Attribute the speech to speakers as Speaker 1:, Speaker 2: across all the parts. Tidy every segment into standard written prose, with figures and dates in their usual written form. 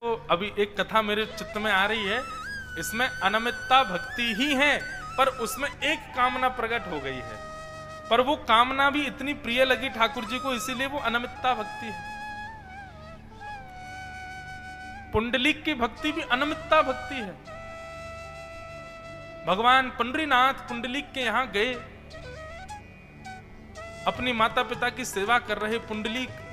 Speaker 1: तो अभी एक कथा मेरे चित्त में आ रही है, इसमें अनमितता भक्ति ही है, पर उसमें एक कामना प्रकट हो गई है, पर वो कामना भी इतनी प्रिय लगी ठाकुर जी को, इसीलिए वो अनमितता भक्ति है। पुंडलीक की भक्ति भी अनमितता भक्ति है। भगवान पंडरीनाथ पुंडलीक के यहां गए, अपनी माता पिता की सेवा कर रहे पुंडलीक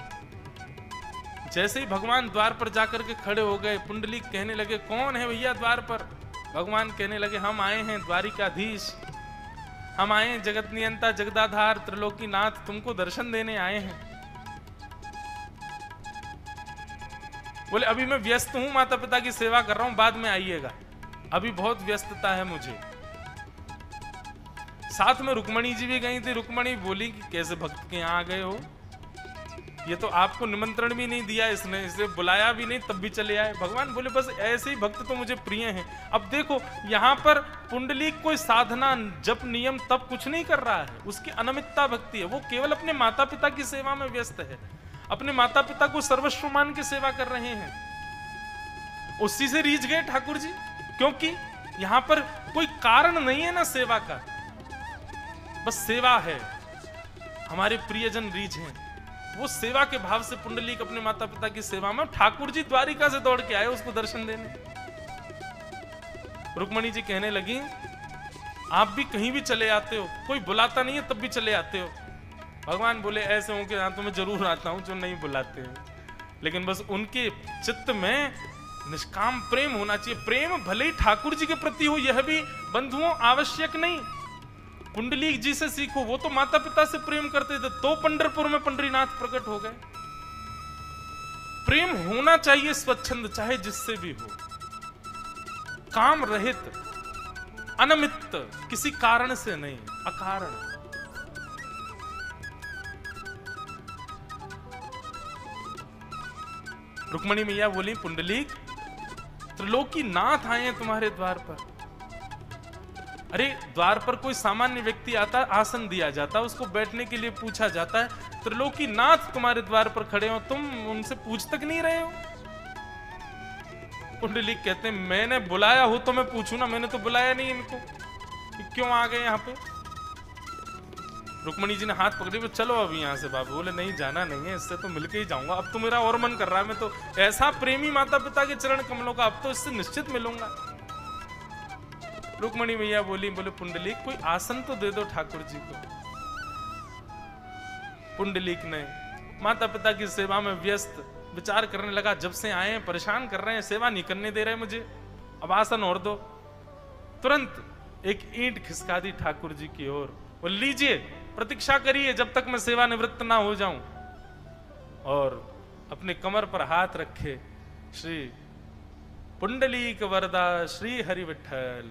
Speaker 1: जैसे ही भगवान द्वार पर जाकर के खड़े हो गए, पुंडलीक कहने लगे, कौन है भैया द्वार पर? भगवान कहने लगे, हम आए हैं द्वारिकाधीश, हम आए हैं जगत नियंता जगदाधार त्रिलोकीनाथ, तुमको दर्शन देने आए हैं। बोले अभी मैं व्यस्त हूं, माता पिता की सेवा कर रहा हूं, बाद में आइएगा, अभी बहुत व्यस्तता है मुझे। साथ में रुक्मणी जी भी गई थी। रुक्मणी बोली कि कैसे भक्त के यहां आ गए हो, ये तो आपको निमंत्रण भी नहीं दिया इसने, इसे बुलाया भी नहीं, तब भी चले आए। भगवान बोले बस ऐसे ही भक्त तो मुझे प्रिय हैं। अब देखो यहाँ पर पुंडलीक कोई साधना जप नियम तब कुछ नहीं कर रहा है, उसकी अनमितता भक्ति है। वो केवल अपने माता पिता की सेवा में व्यस्त है, अपने माता पिता को सर्वस्व मान के सेवा कर रहे हैं। उसी से रीझ गए ठाकुर जी, क्योंकि यहाँ पर कोई कारण नहीं है ना सेवा का, बस सेवा है, हमारे प्रियजन रीझ हैं। वो सेवा के भाव से पुंडलीक अपने माता पिता की सेवा में, ठाकुर जी द्वारिका से दौड़ के आए उसको दर्शन देने। रुक्मणी जी कहने लगी, आप भी कहीं भी चले आते हो, कोई बुलाता नहीं है तब भी चले आते हो। भगवान बोले ऐसे हो कि हाँ तो मैं जरूर आता हूं जो नहीं बुलाते हैं, लेकिन बस उनके चित्त में निष्काम प्रेम होना चाहिए। प्रेम भले ही ठाकुर जी के प्रति हो, यह भी बंधुओं आवश्यक नहीं। पुंडलीक जी से सीखो, वो तो माता पिता से प्रेम करते थे, तो पंढरपुर में पंडरीनाथ प्रकट हो गए। प्रेम होना चाहिए स्वच्छंद, चाहे जिससे भी हो, काम रहित, अनमित, किसी कारण से नहीं, अकारण। रुक्मणी मैया बोली, पुंडलीक त्रिलोकी नाथ आए हैं तुम्हारे द्वार पर। अरे द्वार पर कोई सामान्य व्यक्ति आता, आसन दिया जाता, उसको बैठने के लिए पूछा जाता है। त्रिलोकी नाथ तुम्हारे द्वार पर खड़े हो, तुम उनसे पूछ तक नहीं रहे हो। पुंडलीक कहते हैं, मैंने बुलाया हो तो मैं पूछूं ना, मैंने तो बुलाया नहीं इनको, क्यों आ गए यहाँ पे? रुक्मणी जी ने हाथ पकड़े, वो चलो अभी यहाँ से बाबू। बोले नहीं जाना नहीं है, इससे तो मिलके ही जाऊंगा, अब तो मेरा और मन कर रहा है, मैं तो ऐसा प्रेमी माता पिता के चरण कमलों का, अब तो इससे निश्चित मिलूंगा। रुक्मणी मैया बोली, बोले पुंडलीक कोई आसन तो दे दो ठाकुर जी को। पुंडलीक ने माता पिता की सेवा में व्यस्त विचार करने लगा, जब से आए हैं परेशान कर रहे हैं, सेवा नहीं करने दे रहे मुझे, अब आसन और दो। तुरंत एक ईंट खिसका दी ठाकुर जी की ओर, वो लीजिए प्रतीक्षा करिए जब तक मैं सेवा निवृत्त ना हो जाऊं। और अपने कमर पर हाथ रखे, श्री पुंडलीक वरदा श्री हरि विठ्ठल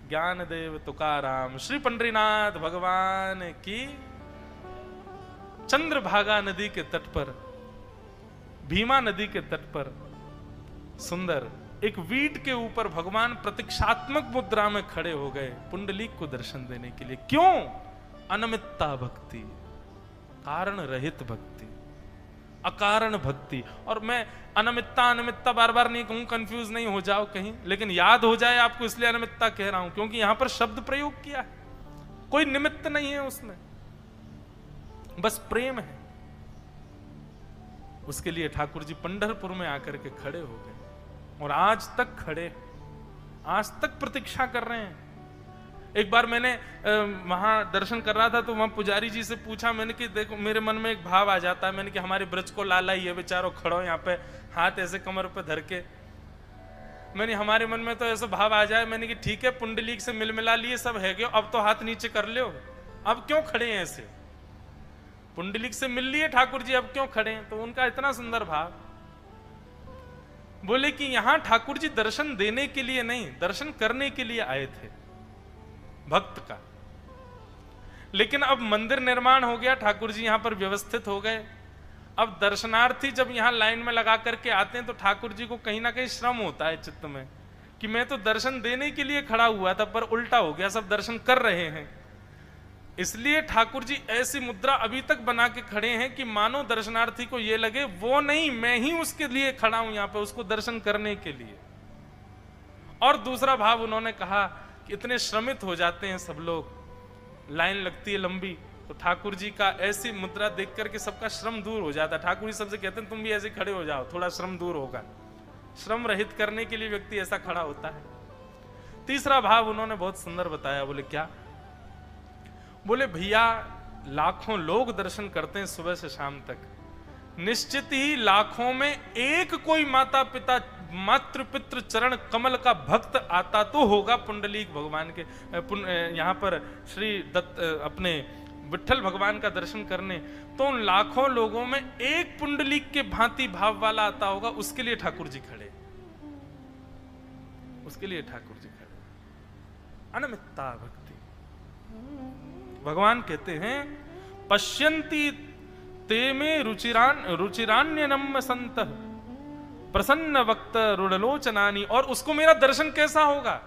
Speaker 1: ज्ञानदेव तुकाराम श्री पंडरीनाथ भगवान की। चंद्रभागा नदी के तट पर, भीमा नदी के तट पर सुंदर एक वीट के ऊपर भगवान प्रतीक्षात्मक मुद्रा में खड़े हो गए पुंडलीक को दर्शन देने के लिए। क्यों? अनमितता भक्ति, कारण रहित भक्ति, अकारण भक्ति। और मैं अनमितता बार बार नहीं कहूं, कंफ्यूज नहीं हो जाओ कहीं, लेकिन याद हो जाए आपको, इसलिए अनमितता कह रहा हूं, क्योंकि यहां पर शब्द प्रयोग किया है, कोई निमित्त नहीं है उसमें, बस प्रेम है। उसके लिए ठाकुर जी पंढरपुर में आकर के खड़े हो गए और आज तक खड़े, आज तक प्रतीक्षा कर रहे हैं। एक बार मैंने वहां दर्शन कर रहा था तो वहां पुजारी जी से पूछा, मैंने कि देखो मेरे मन में एक भाव आ जाता है, मैंने कि हमारे ब्रज को लाला ही है, बेचारो खड़ो यहाँ पे हाथ ऐसे कमर पे धर के। मैंने हमारे मन में तो ऐसा भाव आ जाए, मैंने कि ठीक है पुंडलीक से मिल मिला लिए सब है गयो, अब तो हाथ नीचे कर लो, अब क्यों खड़े हैं ऐसे? पुंडलीक से मिल लिए ठाकुर जी, अब क्यों खड़े हैं? तो उनका इतना सुंदर भाव, बोले कि यहां ठाकुर जी दर्शन देने के लिए नहीं, दर्शन करने के लिए आए थे भक्त का। लेकिन अब मंदिर निर्माण हो गया, ठाकुर जी यहां पर व्यवस्थित हो गए, अब दर्शनार्थी जब यहां लाइन में लगा करके आते हैं तो ठाकुर जी को कहीं ना कहीं श्रम होता है चित्त में कि मैं तो दर्शन देने के लिए खड़ा हुआ था, पर उल्टा हो गया, सब दर्शन कर रहे हैं। इसलिए ठाकुर जी ऐसी मुद्रा अभी तक बना के खड़े हैं कि मानो दर्शनार्थी को ये लगे वो नहीं, मैं ही उसके लिए खड़ा हूं यहां पे, उसको दर्शन करने के लिए। और दूसरा भाव उन्होंने कहा कि इतने श्रमित हो जाते हैं सब लोग, लाइन लगती है लंबी, तो ठाकुर जी का ऐसी मुद्रा देख करके सबका श्रम दूर हो जाता है। ठाकुर जी सबसे कहते हैं तुम भी ऐसे खड़े हो जाओ, थोड़ा श्रम दूर होगा। श्रम रहित करने के लिए व्यक्ति ऐसा खड़ा होता है। तीसरा भाव उन्होंने बहुत सुंदर बताया, बोले क्या? बोले भैया लाखों लोग दर्शन करते हैं सुबह से शाम तक, निश्चित ही लाखों में एक कोई माता पिता मातृ पितृ चरण कमल का भक्त आता तो होगा पुंडलीक भगवान के यहाँ पर श्री दत्त अपने विठ्ठल भगवान का दर्शन करने, तो उन लाखों लोगों में एक पुंडलीक के भांति भाव वाला आता होगा, उसके लिए ठाकुर जी खड़े, उसके लिए ठाकुर जी खड़े। अनमित्ता भक्ति। भगवान कहते हैं पश्यन्ति ते में रुचिरान्यनम संत प्रसन्न वक्त रुडलोचनानी। और उसको मेरा दर्शन कैसा होगा?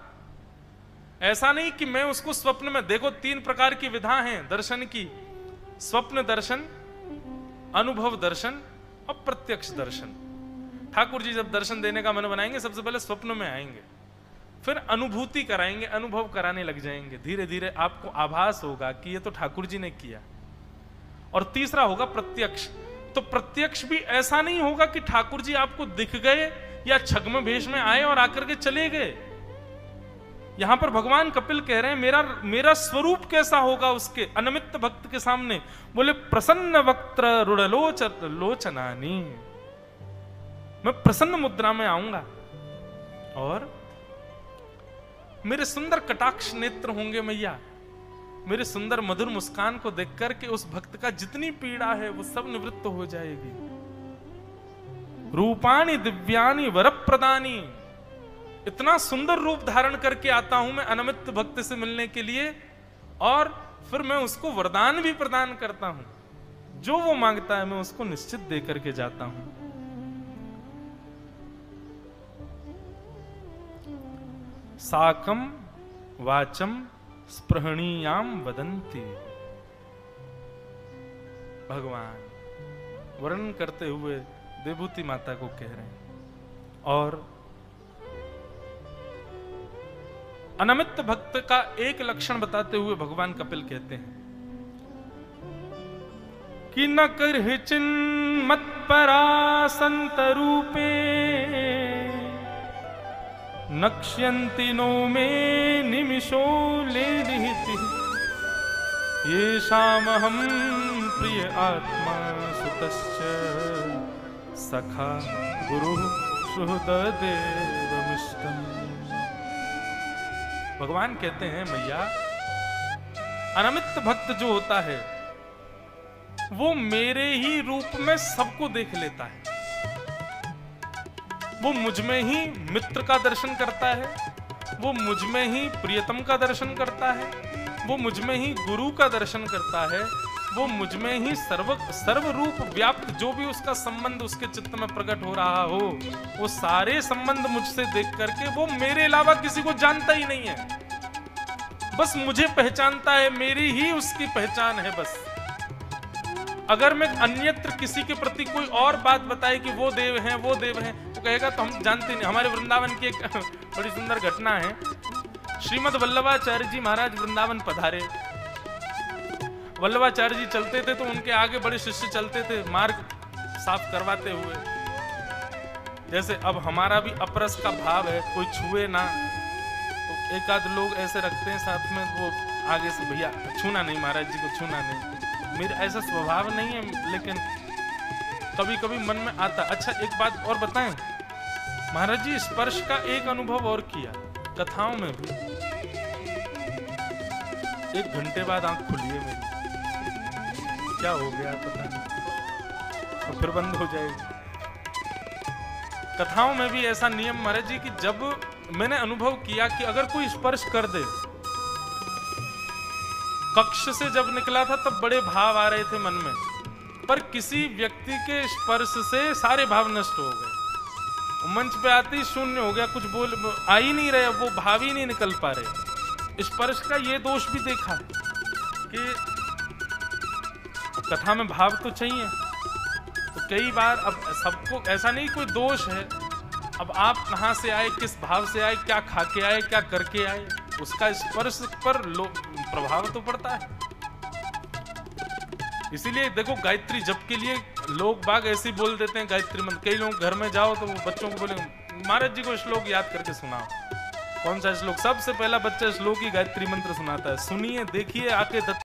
Speaker 1: ऐसा नहीं कि मैं उसको स्वप्न में, देखो 3 प्रकार की विधा हैं दर्शन की, स्वप्न दर्शन, अनुभव दर्शन और प्रत्यक्ष दर्शन। ठाकुर जी जब दर्शन देने का मन बनाएंगे सबसे पहले स्वप्न में आएंगे, फिर अनुभूति कराएंगे, अनुभव कराने लग जाएंगे, धीरे धीरे आपको आभास होगा कि ये तो ठाकुर जी ने किया। और तीसरा होगा प्रत्यक्ष। तो प्रत्यक्ष भी ऐसा नहीं होगा कि ठाकुर जी आपको दिख गए या छद्म भेष में आए और आकर के चले गए। यहां पर भगवान कपिल कह रहे हैं मेरा स्वरूप कैसा होगा उसके अनमित भक्त के सामने? बोले प्रसन्न वक्त्र रुडलोचनानी, मैं प्रसन्न मुद्रा में आऊंगा और मेरे सुंदर कटाक्ष नेत्र होंगे मैया, मेरे सुंदर मधुर मुस्कान को देख करके उस भक्त का जितनी पीड़ा है वो सब निवृत्त हो जाएगी। रूपाणी दिव्यानी वरप्रदानी, इतना सुंदर रूप धारण करके आता हूं मैं अनमित भक्त से मिलने के लिए, और फिर मैं उसको वरदान भी प्रदान करता हूं, जो वो मांगता है मैं उसको निश्चित दे करके जाता हूं। साकम वाचम स्पृहणीयाम वदंती। भगवान वर्णन करते हुए देवभूति माता को कह रहे हैं। और अनमित भक्त का एक लक्षण बताते हुए भगवान कपिल कहते हैं कि न करहि चिन्मत्परा संत रूपे नक्ष्यन्ति नो मे निमिषो लेदिहिति येषामहं प्रिय आत्मा सुतश्च सखा गुरु सुहृददेवमिष्टम्। भगवान कहते हैं मैया अनमित भक्त जो होता है वो मेरे ही रूप में सबको देख लेता है। वो मुझ में ही मित्र का दर्शन करता है, वो मुझ में ही प्रियतम का दर्शन करता है, वो मुझ में ही गुरु का दर्शन करता है, वो मुझ में ही सर्व रूप व्याप्त जो भी उसका संबंध उसके चित्त में प्रकट हो रहा हो, वो सारे संबंध मुझसे देख करके वो मेरे अलावा किसी को जानता ही नहीं है, बस मुझे पहचानता है, मेरी ही उसकी पहचान है बस। अगर मैं अन्यत्र किसी के प्रति कोई और बात बताए कि वो देव हैं वो देव हैं, तो कहेगा तो हम जानते नहीं। हमारे वृंदावन की एक बड़ी सुंदर घटना है। श्रीमद वल्लभाचार्य जी महाराज वृंदावन पधारे। वल्लभाचार्य जी चलते थे तो उनके आगे बड़े शिष्य चलते थे मार्ग साफ करवाते हुए। जैसे अब हमारा भी अपरस का भाव है, कोई छुए ना, तो एक आध लोग ऐसे रखते हैं साथ में, वो आगे से भैया छूना नहीं, महाराज जी को छूना नहीं। मेरा ऐसा स्वभाव नहीं है, लेकिन कभी कभी मन में आता। अच्छा एक बात और बताएं, महाराज जी स्पर्श का एक अनुभव और किया कथाओं में भी। 1 घंटे बाद आंख खुली है मेरी, क्या हो गया पता नहीं, और फिर बंद हो जाएगी। कथाओं में भी ऐसा नियम महाराज जी कि जब मैंने अनुभव किया कि अगर कोई स्पर्श कर दे, कक्ष से जब निकला था तब बड़े भाव आ रहे थे मन में, पर किसी व्यक्ति के स्पर्श से सारे भाव नष्ट हो गए। मंच पे आते ही शून्य हो गया, कुछ बोल आ ही नहीं रहे, वो भाव ही नहीं निकल पा रहे। स्पर्श का ये दोष भी देखा कि कथा में भाव तो चाहिए। तो कई बार अब सबको ऐसा नहीं कोई दोष है, अब आप कहाँ से आए, किस भाव से आए, क्या खा के आए, क्या करके आए, उसका स्पर्श पर प्रभाव तो पड़ता है। इसीलिए देखो गायत्री जप के लिए लोग बाग ऐसे ही बोल देते हैं गायत्री मंत्र। कई लोग घर में जाओ तो वो बच्चों को बोले महाराज जी को श्लोक याद करके सुनाओ। कौन सा श्लोक? सबसे पहला बच्चा श्लोक ही गायत्री मंत्र सुनाता है। सुनिए, देखिए, आके